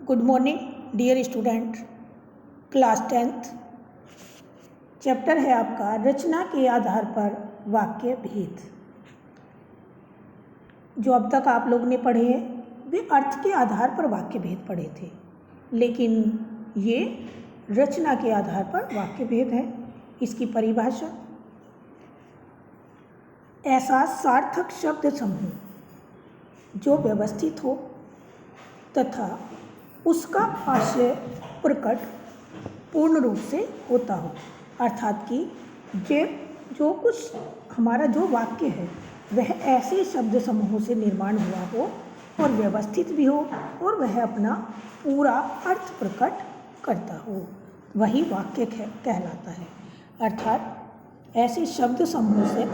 Good morning dear student, class 10th। Chapter है आपका रचना के आधार पर वाक्य भेद। जो अब तक आप लोग ने पढ़े हैं वे अर्थ के आधार पर वाक्य भेद पढ़े थे, लेकिन ये रचना के आधार पर वाक्य भेद है। इसकी परिभाषा: ऐसा सार्थक शब्द समूह जो व्यवस्थित हो तथा उसका आशय प्रकट पूर्ण रूप से होता हो, अर्थात कि जो कुछ हमारा जो वाक्य है वह ऐसे शब्द समूहों से निर्माण हुआ हो और व्यवस्थित भी हो और वह अपना पूरा अर्थ प्रकट करता हो, वही वाक्य कहलाता है। अर्थात ऐसे शब्द समूह से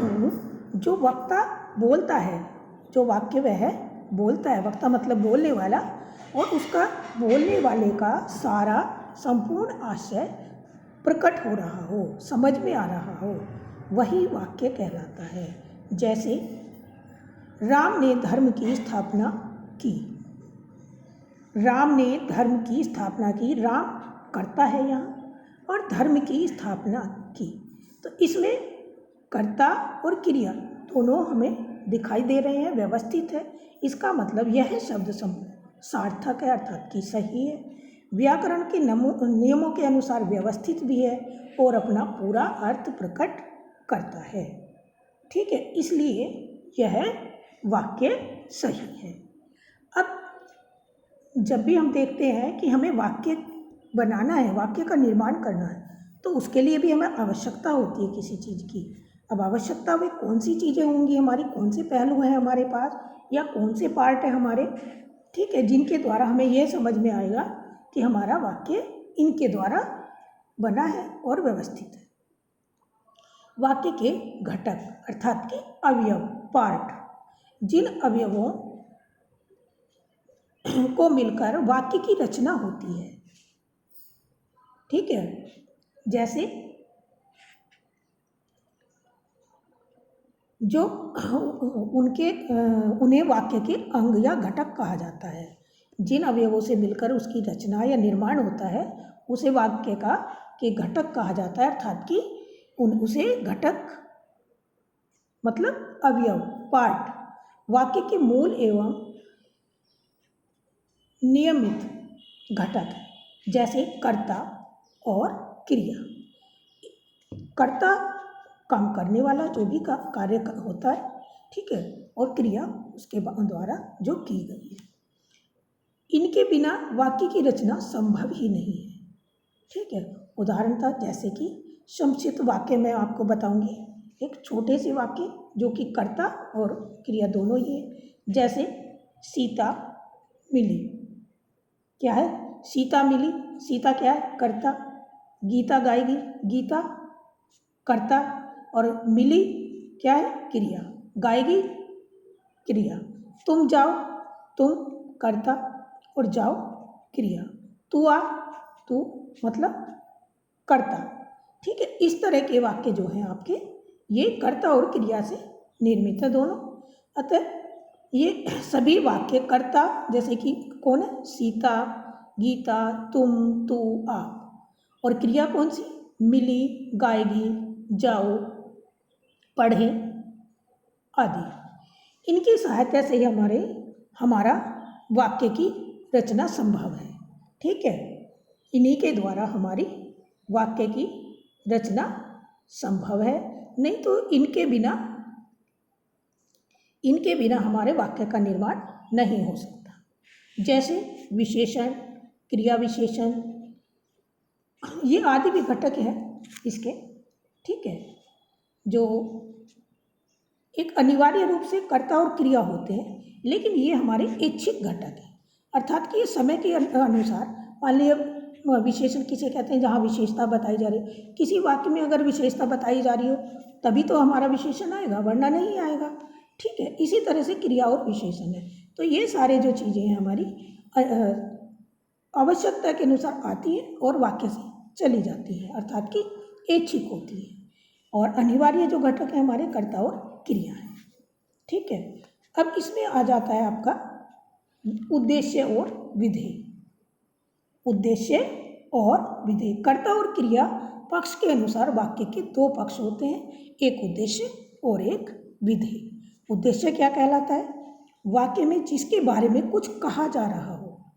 जो वक्ता बोलता है, जो वाक्य वह बोलता है, वक्ता मतलब बोलने वाला, और उसका बोलने वाले का सारा संपूर्ण आशय प्रकट हो रहा हो, समझ में आ रहा हो, वही वाक्य कहलाता है। जैसे राम ने धर्म की स्थापना की। राम ने धर्म की स्थापना की, राम कर्ता है यहाँ, और धर्म की स्थापना की, तो इसमें कर्ता और क्रिया दोनों हमें दिखाई दे रहे हैं, व्यवस्थित है। इसका मतलब यह शब्द समूह सार्थक है, अर्थात कि सही है, व्याकरण के नियमों के अनुसार व्यवस्थित भी है और अपना पूरा अर्थ प्रकट करता है। ठीक है, इसलिए यह वाक्य सही है। अब जब भी हम देखते हैं कि हमें वाक्य बनाना है, वाक्य का निर्माण करना है, तो उसके लिए भी हमें आवश्यकता होती है किसी चीज़ की। अब आवश्यकता में कौन सी चीज़ें होंगी हमारी, कौन से पहलू हैं हमारे पास, या कौन से पार्ट हैं हमारे, ठीक है, जिनके द्वारा हमें यह समझ में आएगा कि हमारा वाक्य इनके द्वारा बना है और व्यवस्थित है। वाक्य के घटक अर्थात कि अवयव, पार्ट, जिन अवयवों को मिलकर वाक्य की रचना होती है। ठीक है, जैसे जो उन्हें वाक्य के अंग या घटक कहा जाता है। जिन अवयवों से मिलकर उसकी रचना या निर्माण होता है उसे वाक्य के घटक कहा जाता है, अर्थात कि उसे घटक मतलब अवयव, पार्ट, वाक्य के मूल एवं नियमित घटक, जैसे कर्ता और क्रिया। कर्ता काम करने वाला जो भी कार्य होता है, ठीक है, और क्रिया उसके द्वारा जो की गई है। इनके बिना वाक्य की रचना संभव ही नहीं है। ठीक है, उदाहरणतः जैसे कि संक्षिप्त वाक्य मैं आपको बताऊंगी, एक छोटे से वाक्य जो कि कर्ता और क्रिया दोनों ही है। जैसे सीता मिली, क्या है, सीता मिली, सीता क्या है, कर्ता, गीता गाएगी, गीता कर्ता, और मिली क्या है, क्रिया, गाएगी क्रिया। तुम जाओ, तुम कर्ता और जाओ क्रिया। तू आ, तू मतलब कर्ता। ठीक है, इस तरह के वाक्य जो हैं आपके, ये कर्ता और क्रिया से निर्मित है दोनों। अतः ये सभी वाक्य कर्ता जैसे कि कौन है, सीता, गीता, तुम, तू, आप, और क्रिया कौन सी, मिली, गाएगी, जाओ, पढ़े आदि। इनकी सहायता से ही हमारा वाक्य की रचना संभव है। ठीक है, इन्हीं के द्वारा हमारी वाक्य की रचना संभव है, नहीं तो इनके बिना हमारे वाक्य का निर्माण नहीं हो सकता। जैसे विशेषण, क्रिया विशेषण, ये आदि भी घटक हैं इसके। ठीक है, जो एक अनिवार्य रूप से कर्ता और क्रिया होते हैं, लेकिन ये हमारे ऐच्छिक घटक हैं, अर्थात कि ये समय के अनुसार, मान लीजिए विशेषण किसे कहते हैं, जहाँ विशेषता बताई जा रही है। किसी वाक्य में अगर विशेषता बताई जा रही हो तभी तो हमारा विशेषण आएगा, वरना नहीं आएगा। ठीक है, इसी तरह से क्रिया और विशेषण है। तो ये सारे जो चीज़ें हैं हमारी आवश्यकता के अनुसार आती है और वाक्य से चली जाती है, अर्थात कि ऐच्छिक होती है, और अनिवार्य जो घटक है हमारे कर्ता और क्रिया है। ठीक है, अब इसमें आ जाता है आपका उद्देश्य और विधेय। उद्देश्य और विधेय। कर्ता और क्रिया पक्ष के अनुसार वाक्य के दो पक्ष होते हैं, एक उद्देश्य और एक विधेय। उद्देश्य क्या कहलाता है? वाक्य में जिसके बारे में कुछ कहा जा रहा हो,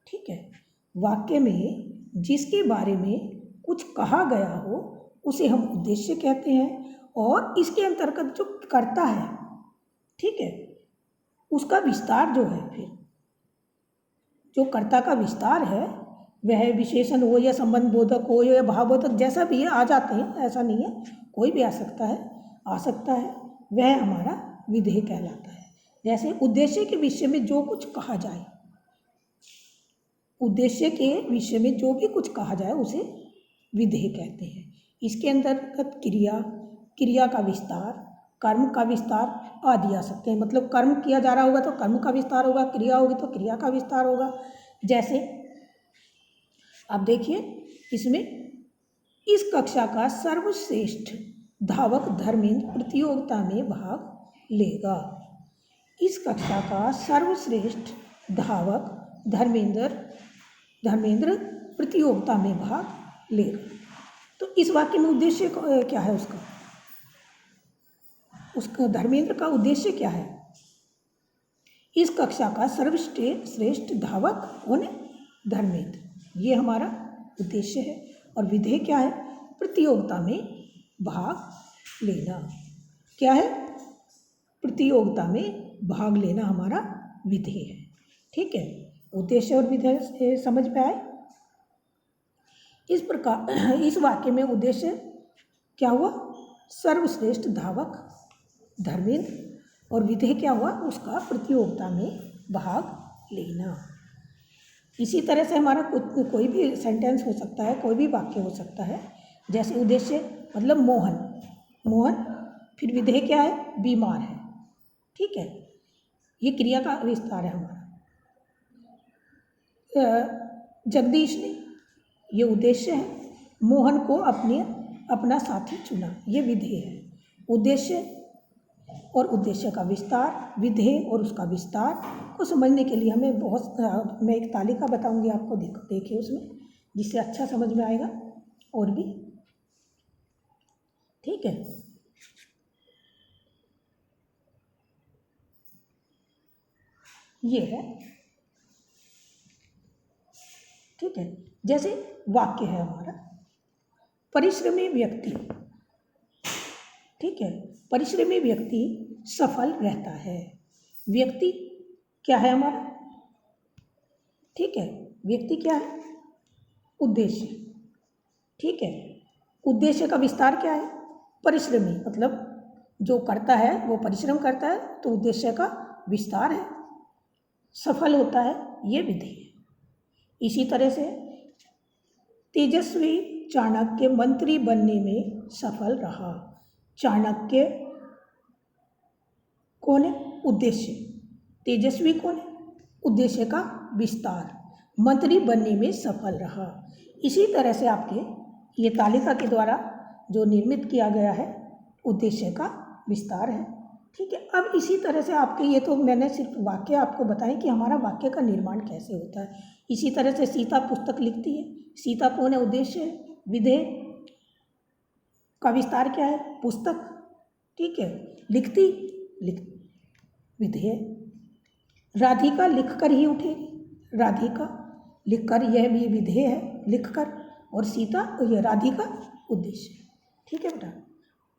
ठीक है, वाक्य में जिसके बारे में कुछ कहा गया हो उसे हम उद्देश्य कहते हैं। और इसके अंतर्गत जो कर्ता है, ठीक है, उसका विस्तार जो है, फिर जो कर्ता का विस्तार है वह विशेषण हो या संबंध बोधक हो या भावबोधक, जैसा भी है आ जाते हैं, ऐसा नहीं है, कोई भी आ सकता है, वह हमारा विधेय कहलाता है। जैसे उद्देश्य के विषय में जो कुछ कहा जाए, उद्देश्य के विषय में जो भी कुछ कहा जाए उसे विधेय कहते हैं। इसके अंतर्गत क्रिया का विस्तार, कर्म का विस्तार आदि आ सकते हैं। मतलब कर्म किया जा रहा होगा तो कर्म का विस्तार होगा, क्रिया होगी तो क्रिया का विस्तार होगा। जैसे आप देखिए इसमें, इस कक्षा का सर्वश्रेष्ठ धावक धर्मेंद्र प्रतियोगिता में भाग लेगा। इस कक्षा का सर्वश्रेष्ठ धावक धर्मेंद्र प्रतियोगिता में भाग लेगा। तो इस वाक्य में उद्देश्य क्या है उसका धर्मेंद्र का उद्देश्य क्या है? इस कक्षा का सर्वश्रेष्ठ धावक कौन है? धर्मेंद्र, ये हमारा उद्देश्य है। और विधेय क्या है? प्रतियोगिता में भाग लेना। क्या है? प्रतियोगिता में भाग लेना हमारा विधेय है। ठीक है, उद्देश्य और विधेय समझ में आए? इस प्रकार इस वाक्य में उद्देश्य क्या हुआ? सर्वश्रेष्ठ धावक धर्मेंद्र, और विधेय क्या हुआ? उसका प्रतियोगिता में भाग लेना। इसी तरह से हमारा कोई भी सेंटेंस हो सकता है, कोई भी वाक्य हो सकता है। जैसे उद्देश्य मतलब मोहन, फिर विधेय क्या है? बीमार है। ठीक है, ये क्रिया का विस्तार है हमारा। जगदीश ने, ये उद्देश्य है। मोहन को अपना साथी चुना, ये विधेय है। उद्देश्य और उद्देश्य का विस्तार, विधेय और उसका विस्तार को समझने के लिए हमें मैं एक तालिका बताऊंगी आपको, देखिए उसमें, जिससे अच्छा समझ में आएगा और भी। ठीक है, ये है। ठीक है, जैसे वाक्य है हमारा, परिश्रमी व्यक्ति, ठीक है, परिश्रमी व्यक्ति सफल रहता है। व्यक्ति क्या है हमारा? ठीक है, व्यक्ति क्या है? उद्देश्य। ठीक है, उद्देश्य का विस्तार क्या है? परिश्रमी, मतलब जो करता है वो परिश्रम करता है, तो उद्देश्य का विस्तार है। सफल होता है, ये विधि है। इसी तरह से तेजस्वी चाणक्य मंत्री बनने में सफल रहा। चाणक्य कौन है? उद्देश्य। तेजस्वी कौन है? उद्देश्य का विस्तार। मंत्री बनने में सफल रहा। इसी तरह से आपके ये तालिका के द्वारा जो निर्मित किया गया है, उद्देश्य का विस्तार है। ठीक है, अब इसी तरह से आपके, ये तो मैंने सिर्फ वाक्य आपको बताएं कि हमारा वाक्य का निर्माण कैसे होता है। इसी तरह से सीता पुस्तक लिखती है। सीता कौन है? उद्देश्य है। विधेय का विस्तार क्या है? पुस्तक। ठीक है, लिखती विधेय। राधिका लिखकर ही उठेगी। राधिका लिखकर, यह भी विधेय है, लिखकर। और सीता, यह राधिका उद्देश्य। ठीक है बेटा,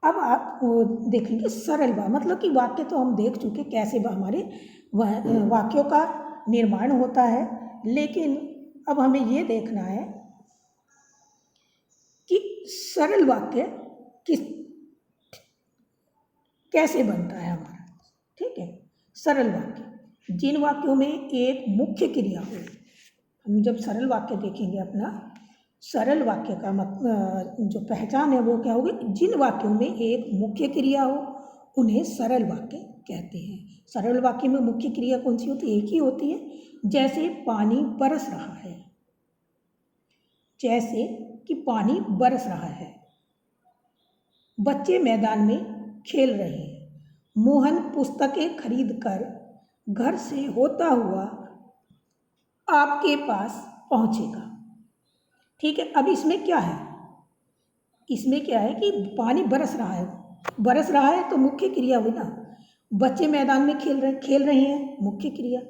अब आप देखेंगे सरल मतलब कि वाक्य तो हम देख चुके कैसे हमारे वाक्यों का निर्माण होता है, लेकिन अब हमें ये देखना है कि सरल वाक्य कैसे बनता है हमारा। ठीक है, सरल वाक्य, जिन वाक्यों में एक मुख्य क्रिया हो। हम जब सरल वाक्य देखेंगे, अपना सरल वाक्य का जो पहचान है वो क्या होगी? जिन वाक्यों में एक मुख्य क्रिया हो उन्हें सरल वाक्य कहते हैं। सरल वाक्य में मुख्य क्रिया कौन सी होती है? एक ही होती है। जैसे पानी बरस रहा है, जैसे कि पानी बरस रहा है। बच्चे मैदान में खेल रहे हैं। मोहन पुस्तकें खरीदकर घर से होता हुआ आपके पास पहुंचेगा। ठीक है। अब इसमें क्या है, इसमें क्या है कि पानी बरस रहा है तो मुख्य क्रिया हुई ना। बच्चे मैदान में खेल रहे हैं, मुख्य क्रिया।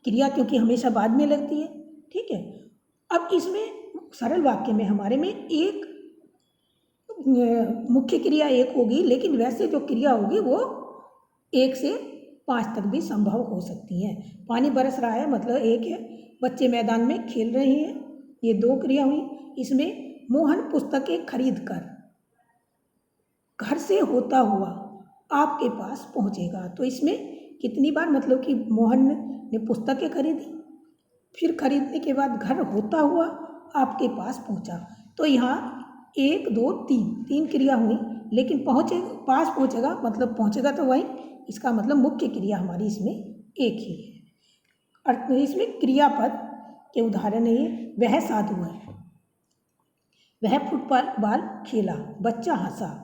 क्रिया क्योंकि हमेशा बाद में लगती है, ठीक है। अब इसमें सरल वाक्य में हमारे में एक मुख्य क्रिया एक होगी, लेकिन वैसे जो क्रिया होगी वो 1 से 5 तक भी संभव हो सकती हैं। पानी बरस रहा है मतलब एक है, बच्चे मैदान में खेल रहे हैं, ये 2 क्रिया हुई। इसमें मोहन पुस्तकें खरीद कर घर से होता हुआ आपके पास पहुंचेगा। तो इसमें कितनी बार, मतलब कि मोहन ने पुस्तकें खरीदी, फिर खरीदने के बाद घर होता हुआ आपके पास पहुंचा। तो यहाँ 1 2 3 क्रिया हुई, लेकिन पास पहुंचेगा मतलब पहुंचेगा तो वही, इसका मतलब मुख्य क्रिया हमारी इसमें एक ही है। अर्थ इसमें क्रियापद के उदाहरण है, वह साधु है, वह फुटबॉल खेला, बच्चा हंसा,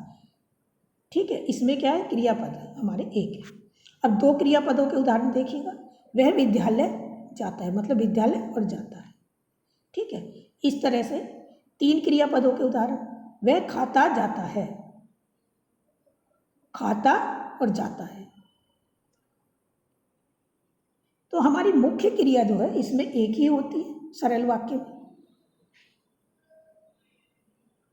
ठीक है। इसमें क्या है, क्रियापद हमारे एक है। अब 2 क्रियापदों के उदाहरण देखिएगा। वह विद्यालय जाता है, मतलब विद्यालय और जाता है, ठीक है। इस तरह से 3 क्रियापदों के उदाहरण, वह खाता जाता है, खाता और जाता है। तो हमारी मुख्य क्रिया जो है इसमें एक ही होती है सरल वाक्य में।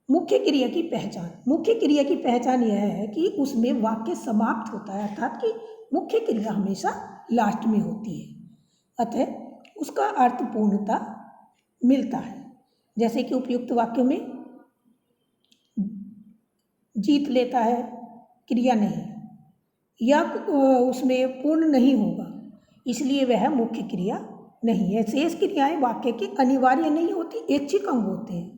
मुख्य क्रिया की पहचान, मुख्य क्रिया की पहचान यह है कि उसमें वाक्य समाप्त होता है, अर्थात कि मुख्य क्रिया हमेशा लास्ट में होती है, अतः उसका अर्थ पूर्णता मिलता है। जैसे कि उपयुक्त वाक्यों में जीत लेता है क्रिया नहीं, या उसमें पूर्ण नहीं होगा, इसलिए वह मुख्य क्रिया नहीं है। शेष क्रियाएं वाक्य की अनिवार्य नहीं होती, ऐच्छिक अंग होते हैं,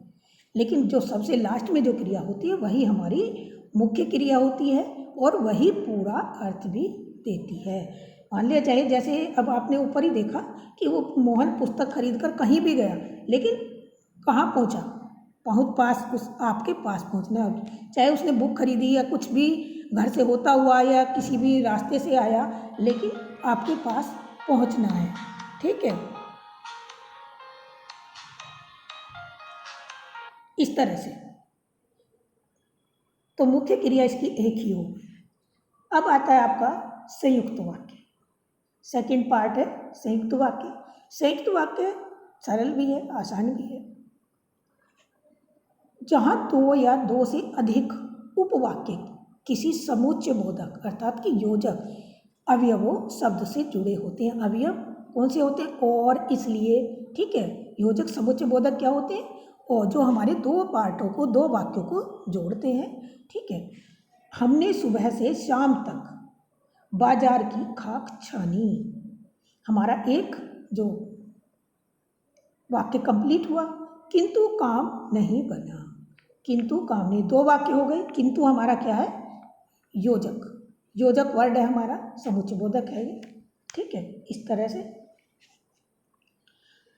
लेकिन जो सबसे लास्ट में जो क्रिया होती है वही हमारी मुख्य क्रिया होती है और वही पूरा अर्थ भी देती है। मान लिया जाए, जैसे अब आपने ऊपर ही देखा कि वो मोहन पुस्तक खरीद कर कहीं भी गया, लेकिन कहाँ पहुँचा, उस आपके पास पहुँचना। अब चाहे उसने बुक खरीदी या कुछ भी घर से होता हुआ या किसी भी रास्ते से आया, लेकिन आपके पास पहुँचना है, ठीक है। इस तरह से तो मुख्य क्रिया इसकी एक ही होगी। अब आता है आपका संयुक्त वाक्य, सेकंड पार्ट है संयुक्त वाक्य। संयुक्त वाक्य सरल भी है, आसान भी है। जहाँ 2 या 2 से अधिक उपवाक्य किसी समुच्चय बोधक अर्थात कि योजक अवयवों शब्द से जुड़े होते हैं। अवयव कौन से होते हैं, और इसलिए, ठीक है। योजक समुच्चय बोधक क्या होते हैं, और जो हमारे 2 पार्टों को, 2 वाक्यों को जोड़ते हैं, ठीक है। हमने सुबह से शाम तक बाजार की खाक छानी, हमारा एक जो वाक्य कंप्लीट हुआ, किंतु काम नहीं बना, किंतु काम नहीं, 2 वाक्य हो गए। किंतु हमारा क्या है, योजक वर्ड है हमारा, समुच्चय बोधक है ये, ठीक है। इस तरह से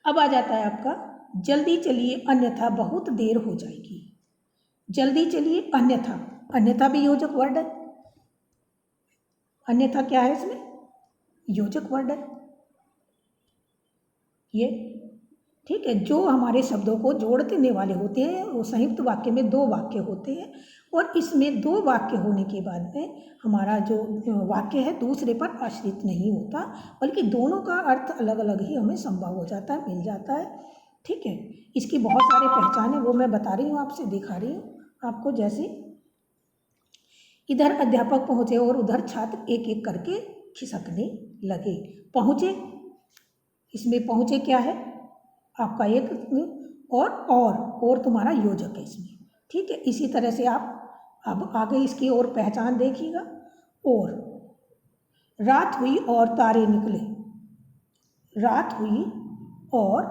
अब आ जाता है आपका जल्दी चलिए अन्यथा बहुत देर हो जाएगी। जल्दी चलिए अन्यथा, अन्यथा भी योजक वर्ड है, अन्यथा क्या है इसमें, योजक वर्ड है ये, ठीक है। जो हमारे शब्दों को जोड़ देने वाले होते हैं, वो संयुक्त वाक्य में 2 वाक्य होते हैं, और इसमें 2 वाक्य होने के बाद में हमारा जो वाक्य है दूसरे पर आश्रित नहीं होता, बल्कि दोनों का अर्थ अलग अलग ही हमें संभव हो जाता है, मिल जाता है, ठीक है। इसकी बहुत सारे पहचान है, वो मैं बता रही हूँ आपसे, दिखा रही हूँ आपको। जैसे इधर अध्यापक पहुँचे और उधर छात्र एक एक करके खिसकने लगे। पहुँचे, इसमें पहुँचे क्या है आपका एक, और तुम्हारा योजक है इसमें, ठीक है। इसी तरह से आप अब आगे इसकी और पहचान देखिएगा। और रात हुई और तारे निकले, रात हुई और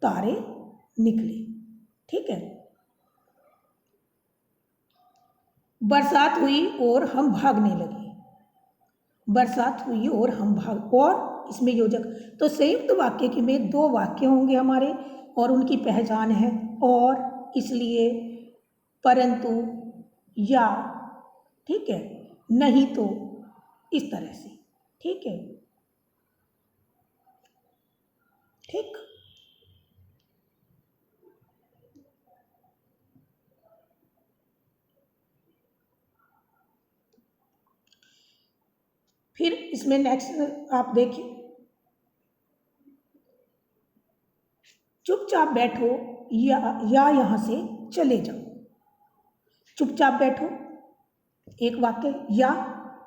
तारे निकले, ठीक है। बरसात हुई और हम भागने लगे, बरसात हुई और हम भाग, और इसमें योजक। तो संयुक्त वाक्य के में 2 वाक्य होंगे हमारे, और उनकी पहचान है और, इसलिए, परंतु, या, ठीक है, नहीं तो, इस तरह से, ठीक है, ठीक। फिर इसमें नेक्स्ट आप देखिए, चुपचाप बैठो या यहाँ से चले जाओ। चुपचाप बैठो एक वाक्य, या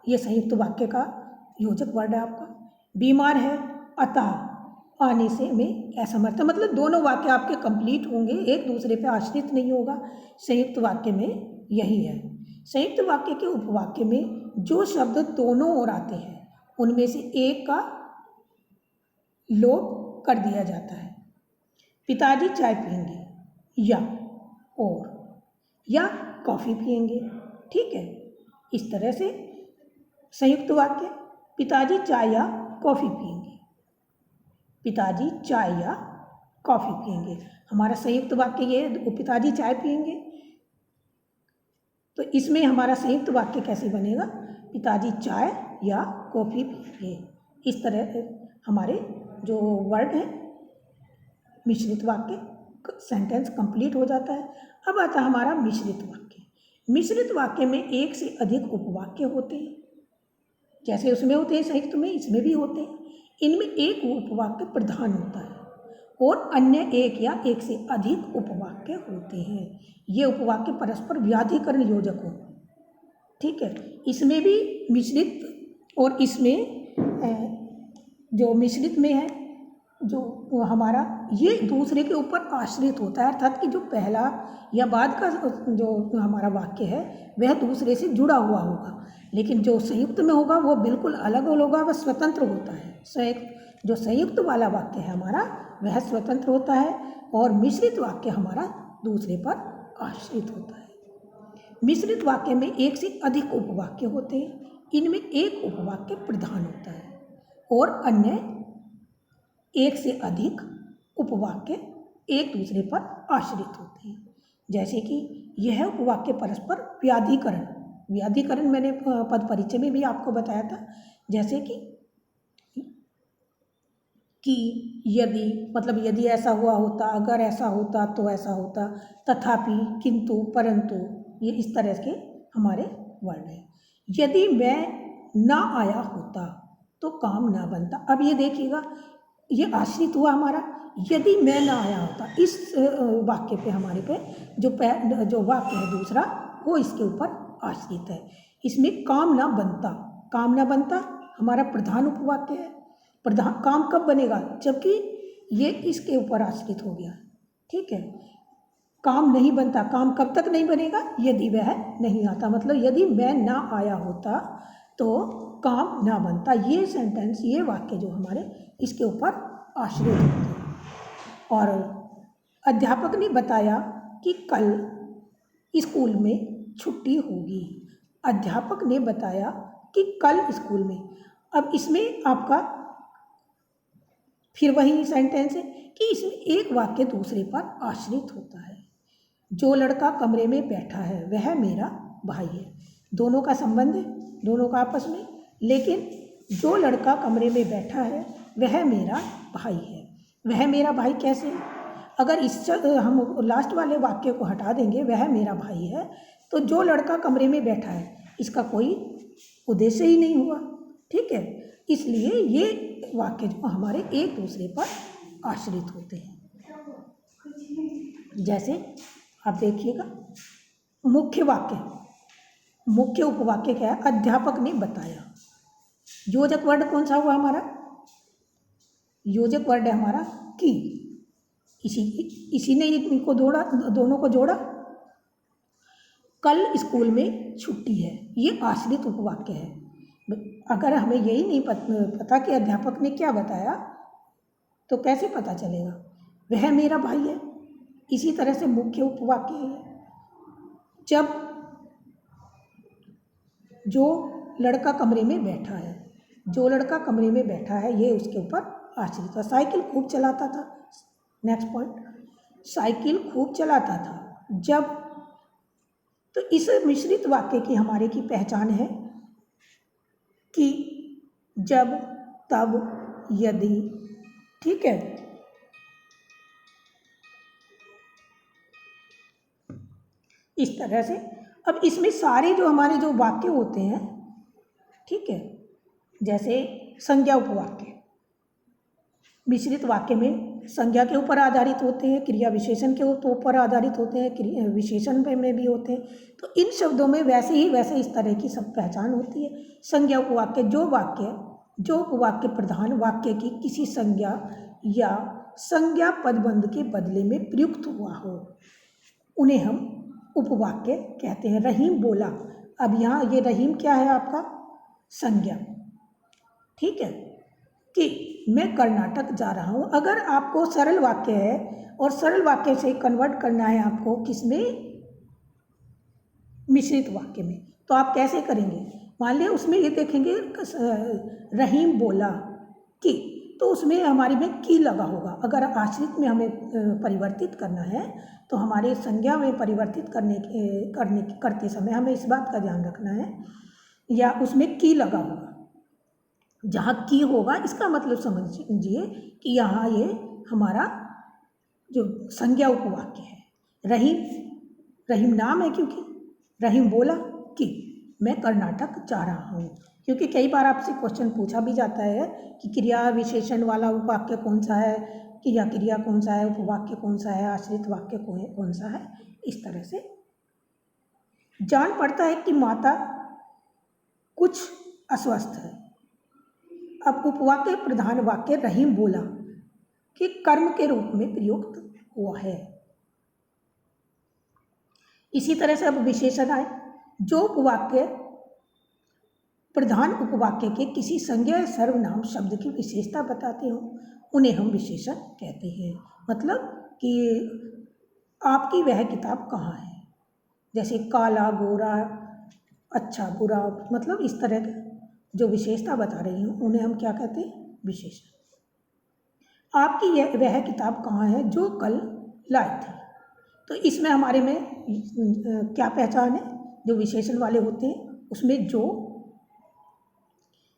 ये संयुक्त वाक्य का योजक वर्ड है आपका। बीमार है, अतः आने से में असमर्थ, मतलब दोनों वाक्य आपके कंप्लीट होंगे, एक दूसरे पे आश्रित नहीं होगा। संयुक्त वाक्य में यही है। संयुक्त वाक्य के उपवाक्य में जो शब्द दोनों ओर आते हैं उनमें से एक का लोप कर दिया जाता है। पिताजी चाय पियेंगे या, और, या कॉफ़ी पियेंगे। ठीक है, इस तरह से संयुक्त वाक्य पिताजी चाय या कॉफ़ी पियेंगे। पिताजी चाय या कॉफ़ी पियेंगे, हमारा संयुक्त वाक्य ये पिताजी चाय पियेंगे। तो इसमें हमारा संयुक्त वाक्य कैसे बनेगा? पिताजी चाय या कॉफ़ी पियेंगे। इस तरह हमारे जो वर्ड हैं मिश्रित वाक्य, सेंटेंस कंप्लीट हो जाता है। अब आता है हमारा मिश्रित वाक्य। मिश्रित वाक्य में एक से अधिक उपवाक्य होते हैं, जैसे उसमें होते हैं संयुक्त में, इसमें भी होते हैं। इनमें एक उपवाक्य प्रधान होता है और अन्य एक या एक से अधिक उपवाक्य होते हैं। ये उपवाक्य परस्पर व्याधिकरण योजक हो। ठीक है, इसमें भी मिश्रित और इसमें जो मिश्रित में है जो हमारा ये दूसरे के ऊपर आश्रित होता है, अर्थात कि जो पहला या बाद का जो हमारा वाक्य है वह दूसरे से जुड़ा हुआ होगा, लेकिन जो संयुक्त में होगा वो बिल्कुल अलग होगा, वह स्वतंत्र होता है। जो संयुक्त वाला वाक्य है हमारा वह स्वतंत्र होता है और मिश्रित वाक्य हमारा दूसरे पर आश्रित होता है। मिश्रित वाक्य में एक से अधिक उपवाक्य होते हैं। इनमें एक उपवाक्य प्रधान होता है और अन्य एक से अधिक उपवाक्य एक दूसरे पर आश्रित होते हैं। जैसे कि यह उपवाक्य परस्पर व्याधिकरण मैंने पद परिचय में भी आपको बताया था। जैसे कि यदि, मतलब यदि ऐसा हुआ होता, अगर ऐसा होता तो ऐसा होता, तथापि, किंतु, परंतु, ये इस तरह के हमारे वर्ड हैं। यदि मैं ना आया होता तो काम ना बनता। अब ये देखिएगा, ये आश्रित हुआ हमारा। यदि मैं ना आया होता, इस वाक्य पे हमारे पे जो वाक्य है दूसरा वो इसके ऊपर आश्रित है। इसमें काम ना बनता हमारा प्रधान उपवाक्य है। प्रधान काम कब बनेगा? जबकि ये इसके ऊपर आश्रित हो गया। ठीक है, काम नहीं बनता, काम कब तक नहीं बनेगा? यदि वह नहीं आता, मतलब यदि मैं ना आया होता तो काम ना बनता। ये सेंटेंस, ये वाक्य जो हमारे इसके ऊपर आश्रित होते हैं। और अध्यापक ने बताया कि कल स्कूल में छुट्टी होगी। अध्यापक ने बताया कि कल स्कूल में, अब इसमें आपका फिर वही सेंटेंस है कि इसमें एक वाक्य दूसरे पर आश्रित होता है। जो लड़का कमरे में बैठा है वह मेरा भाई है। दोनों का संबंध है, दोनों का आपस में, लेकिन जो लड़का कमरे में बैठा है वह मेरा भाई है। वह मेरा भाई कैसे है? अगर इस हम लास्ट वाले वाक्य को हटा देंगे, वह मेरा भाई है, तो जो लड़का कमरे में बैठा है इसका कोई उद्देश्य ही नहीं हुआ। ठीक है, इसलिए ये वाक्य जो हमारे एक दूसरे पर आश्रित होते हैं। जैसे आप देखिएगा, मुख्य उपवाक्य क्या है? अध्यापक ने बताया। योजक वर्ड कौन सा हुआ हमारा? योजक वर्ड है हमारा कि। इसी ने इनको दोनों को जोड़ा। कल स्कूल में छुट्टी है, ये आश्रित उपवाक्य है। अगर हमें यही नहीं पता कि अध्यापक ने क्या बताया तो कैसे पता चलेगा? वह मेरा भाई है, इसी तरह से मुख्य उपवाक्य है। जब जो लड़का कमरे में बैठा है, जो लड़का कमरे में बैठा है ये उसके ऊपर आश्रित है। साइकिल खूब चलाता था। नेक्स्ट पॉइंट, साइकिल खूब चलाता था। जब, तो इस मिश्रित वाक्य की हमारे की पहचान है कि जब, तब, यदि। ठीक है, इस तरह से। अब इसमें सारे जो हमारे जो वाक्य होते हैं, ठीक है, जैसे संज्ञा उपवाक्य, मिश्रित वाक्य में संज्ञा के ऊपर आधारित होते हैं, क्रिया विशेषण के ऊपर आधारित होते हैं, विशेषण में भी होते हैं। तो इन शब्दों में वैसे इस तरह की सब पहचान होती है। संज्ञा उपवाक्य, जो उपवाक्य प्रधान वाक्य की किसी संज्ञा या संज्ञा पदबंध के बदले में प्रयुक्त हुआ हो, उन्हें हम उपवाक्य कहते हैं। रहीम बोला, अब यहाँ ये रहीम क्या है आपका? संज्ञा। ठीक है, कि मैं कर्नाटक जा रहा हूँ। अगर आपको सरल वाक्य है और सरल वाक्य से कन्वर्ट करना है आपको किसमें? मिश्रित वाक्य में, तो आप कैसे करेंगे? मान लिया उसमें ये देखेंगे रहीम बोला कि, तो उसमें हमारी में की लगा होगा। अगर आश्रित में हमें परिवर्तित करना है तो हमारे संज्ञा में परिवर्तित करते समय हमें इस बात का ध्यान रखना है, या उसमें की लगा होगा। जहाँ की होगा इसका मतलब समझिए कि यहाँ ये हमारा जो संज्ञा उपवाक्य है। रहीम नाम है, क्योंकि रहीम बोला कि मैं कर्नाटक जा रहा हूँ। क्योंकि कई बार आपसे क्वेश्चन पूछा भी जाता है कि क्रिया विशेषण वाला उपवाक्य कौन सा है, कि या क्रिया कौन सा है, उपवाक्य कौन सा है, आश्रित वाक्य कौन सा है। इस तरह से जान पड़ता है कि माता कुछ अस्वस्थ है। अब उपवाक्य प्रधान वाक्य रहीम बोला कि कर्म के रूप में प्रयुक्त हुआ है। इसी तरह से अब विशेषण आए। जो उपवाक्य प्रधान उपवाक्य के किसी संज्ञा या सर्वनाम शब्द की विशेषता बताते हो, उन्हें हम विशेषण कहते हैं। मतलब कि आपकी वह किताब कहाँ है, जैसे काला, गोरा, अच्छा, बुरा, मतलब इस तरह के जो विशेषता बता रही हूँ उन्हें हम क्या कहते हैं? विशेषण। आपकी वह किताब कहाँ है जो कल लाई थी। तो इसमें हमारे में क्या पहचान है? जो विशेषण वाले होते हैं उसमें जो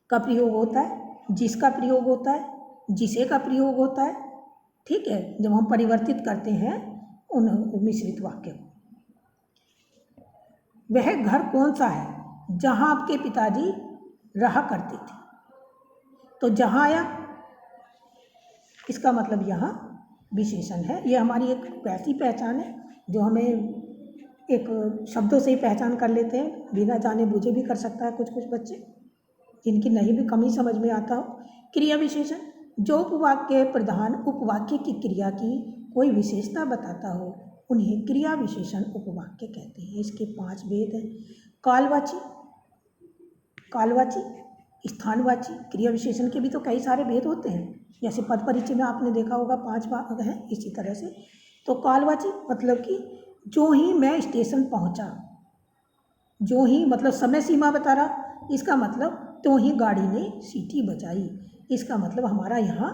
का प्रयोग होता है, जिसका प्रयोग होता है, जिसे का प्रयोग होता है। ठीक है, जब हम परिवर्तित करते हैं उन मिश्रित वाक्य को। वह घर कौन सा है जहाँ आपके पिताजी रहा करते थे। तो जहाँ आया, इसका मतलब यहाँ विशेषण है। ये हमारी एक वैसी पहचान है जो हमें एक शब्दों से ही पहचान कर लेते हैं, बिना जाने बूझे भी कर सकता है कुछ बच्चे, जिनकी नहीं भी कम ही समझ में आता हो। क्रिया विशेषण, जो उपवाक्य प्रधान उपवाक्य की क्रिया की कोई विशेषता बताता हो, उन्हें क्रिया विशेषण उपवाक्य कहते हैं। इसके 5 भेद हैं। कालवाची, स्थानवाची। क्रिया विशेषण के भी तो कई सारे भेद होते हैं, जैसे पद परिचय में आपने देखा होगा 5 भाग हैं। इसी तरह से तो कालवाची मतलब कि जो ही मैं स्टेशन पहुंचा, जो ही मतलब समय सीमा बता रहा, इसका मतलब तो ही गाड़ी ने सीटी बजाई। इसका मतलब हमारा यहाँ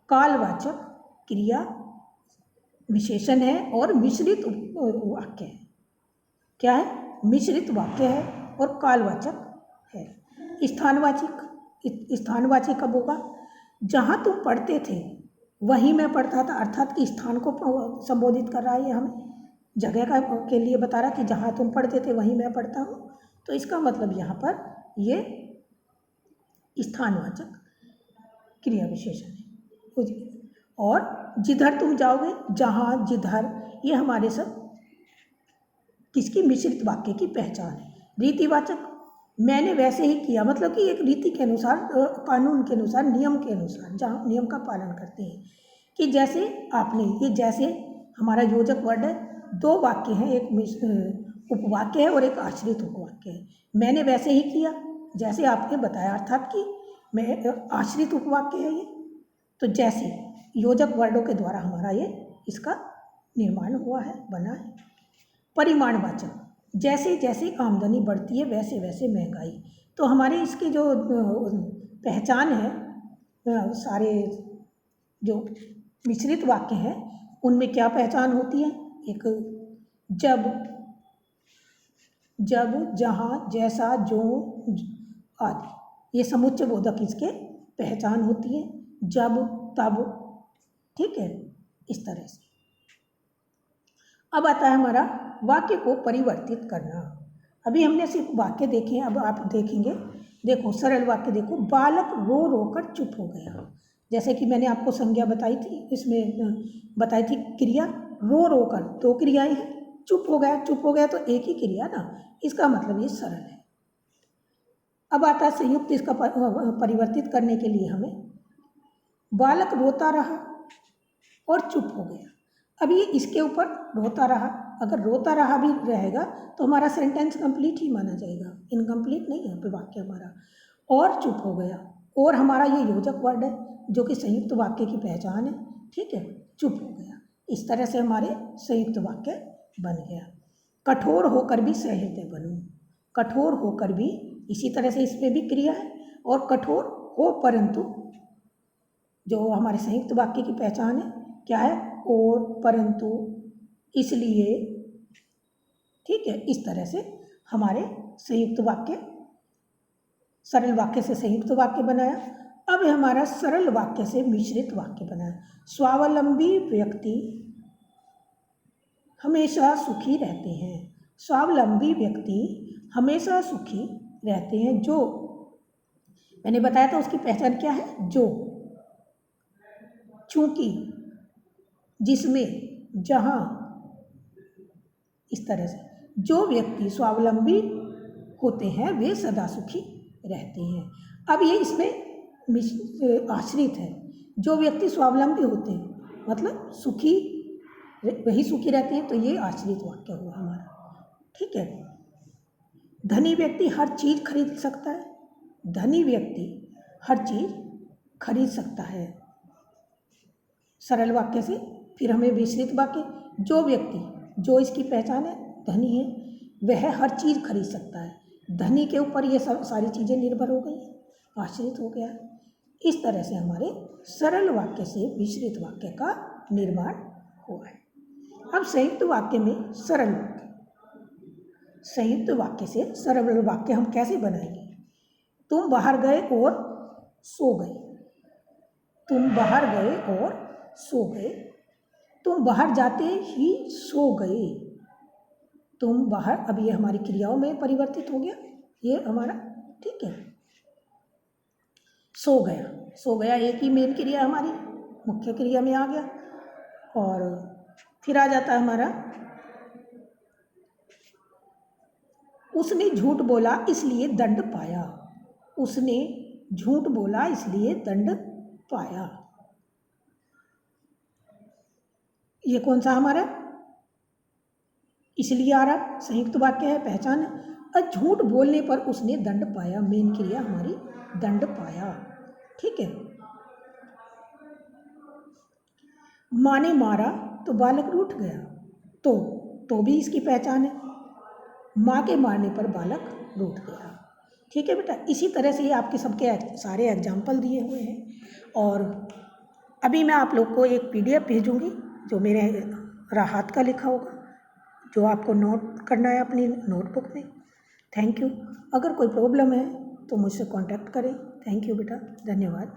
कालवाचक क्रिया विशेषण है और मिश्रित वाक्य है। क्या है? मिश्रित वाक्य है और कालवाचक है। स्थानवाची कब होगा? जहाँ तुम पढ़ते थे वहीं मैं पढ़ता था, अर्थात कि स्थान को संबोधित कर रहा है। ये हमें जगह के लिए बता रहा कि जहाँ तुम पढ़ते थे वहीं मैं पढ़ता हूँ। तो इसका मतलब यहाँ पर ये स्थानवाचक क्रिया विशेषण है। और जिधर तुम जाओगे, जहाँ, जिधर, ये हमारे सब किसकी? मिश्रित वाक्य की पहचान है। रीतिवाचक, मैंने वैसे ही किया, मतलब कि एक रीति के अनुसार, कानून के अनुसार, नियम के अनुसार, जहाँ नियम का पालन करते हैं। कि जैसे आपने, ये जैसे हमारा योजक वर्ड है। 2 वाक्य हैं, एक उपवाक्य है और एक आश्रित उपवाक्य है। मैंने वैसे ही किया जैसे आपने बताया, अर्थात कि मैं आश्रित उपवाक्य है ये। तो जैसे योजक वर्डों के द्वारा हमारा ये इसका निर्माण हुआ है, बना है। परिमाणवाचक, जैसे जैसे आमदनी बढ़ती है वैसे वैसे महंगाई। तो हमारे इसके जो पहचान है, सारे जो मिश्रित वाक्य हैं उनमें क्या पहचान होती है? एक जब, जहाँ, जैसा, जो आदि, ये समुच्चय बोधक इसके पहचान होती है। जब, तब, ठीक है, इस तरह से। अब आता है हमारा वाक्य को परिवर्तित करना। अभी हमने सिर्फ वाक्य देखे हैं, अब आप देखेंगे देखो सरल वाक्य देखो, बालक रो रो कर चुप हो गया। जैसे कि मैंने आपको संज्ञा बताई थी, इसमें बताई थी क्रिया, रो रो कर दो क्रियाएं हैं, चुप हो गया, चुप हो गया तो एक ही क्रिया ना, इसका मतलब ये सरल है। अब आता है संयुक्त, इसका परिवर्तित करने के लिए हमें, बालक रोता रहा और चुप हो गया। अब ये इसके ऊपर रोता रहा, अगर रोता रहा भी रहेगा तो हमारा सेंटेंस कंप्लीट ही माना जाएगा, इनकम्प्लीट नहीं है वाक्य हमारा। और चुप हो गया, और हमारा ये योजक वर्ड है जो कि संयुक्त वाक्य की पहचान है, ठीक है, चुप हो गया। इस तरह से हमारे संयुक्त वाक्य बन गया। कठोर होकर भी सहृदय बनूं, कठोर होकर भी, इसी तरह से इसमें भी क्रिया है, और कठोर हो परंतु, जो हमारे संयुक्त वाक्य की पहचान है क्या है, और परंतु, इसलिए, ठीक है। इस तरह से हमारे संयुक्त वाक्य, सरल वाक्य से संयुक्त वाक्य बनाया। अब हमारा सरल वाक्य से मिश्रित वाक्य बनाया। स्वावलंबी व्यक्ति हमेशा सुखी रहते हैं, स्वावलंबी व्यक्ति हमेशा सुखी रहते हैं। जो मैंने बताया था उसकी पहचान क्या है, जो, चूंकि, जिसमें, जहाँ, इस तरह से जो व्यक्ति स्वावलंबी होते हैं वे सदा सुखी रहते हैं। अब ये इसमें आश्रित है, जो व्यक्ति स्वावलंबी होते हैं मतलब सुखी, वही सुखी रहते हैं, तो ये आश्रित वाक्य हुआ हमारा, ठीक है। धनी व्यक्ति हर चीज खरीद सकता है, धनी व्यक्ति हर चीज खरीद सकता है, सरल वाक्य से। फिर हमें मिश्रित वाक्य, जो व्यक्ति, जो इसकी पहचान है, धनी है, वह हर चीज खरीद सकता है, धनी के ऊपर ये सब सारी चीजें निर्भर हो गई, आश्रित हो गया। इस तरह से हमारे सरल वाक्य से मिश्रित वाक्य का निर्माण हुआ है। अब संयुक्त वाक्य में सरल वाक्य, संयुक्त वाक्य से सरल वाक्य हम कैसे बनाएंगे। तुम बाहर गए और सो गए, तुम बाहर गए और सो गए, तुम बाहर जाते ही सो गए, तुम बाहर, अब ये हमारी क्रियाओं में परिवर्तित हो गया ये हमारा, ठीक है। सो गया, सो गया एक ही मेन क्रिया हमारी मुख्य क्रिया में आ गया। और फिर आ जाता है हमारा, उसने झूठ बोला इसलिए दंड पाया, उसने झूठ बोला इसलिए दंड पाया। ये कौन सा हमारा, इसलिए आ रहा, संयुक्त वाक्य है, पहचान है। और झूठ बोलने पर उसने दंड पाया, मेन क्रिया हमारी दंड पाया, ठीक है। माँ ने मारा तो बालक रूठ गया, तो भी इसकी पहचान है, माँ के मारने पर बालक रूठ गया, ठीक है बेटा। इसी तरह से ये आपके सबके सारे एग्जाम्पल दिए हुए हैं। और अभी मैं आप लोग को एक PDF भेजूंगी जो मेरे हाथ का लिखा होगा, जो आपको नोट करना है अपनी नोटबुक में। Thank you. अगर कोई प्रॉब्लम है तो मुझसे कांटेक्ट करें। थैंक यू बेटा, धन्यवाद।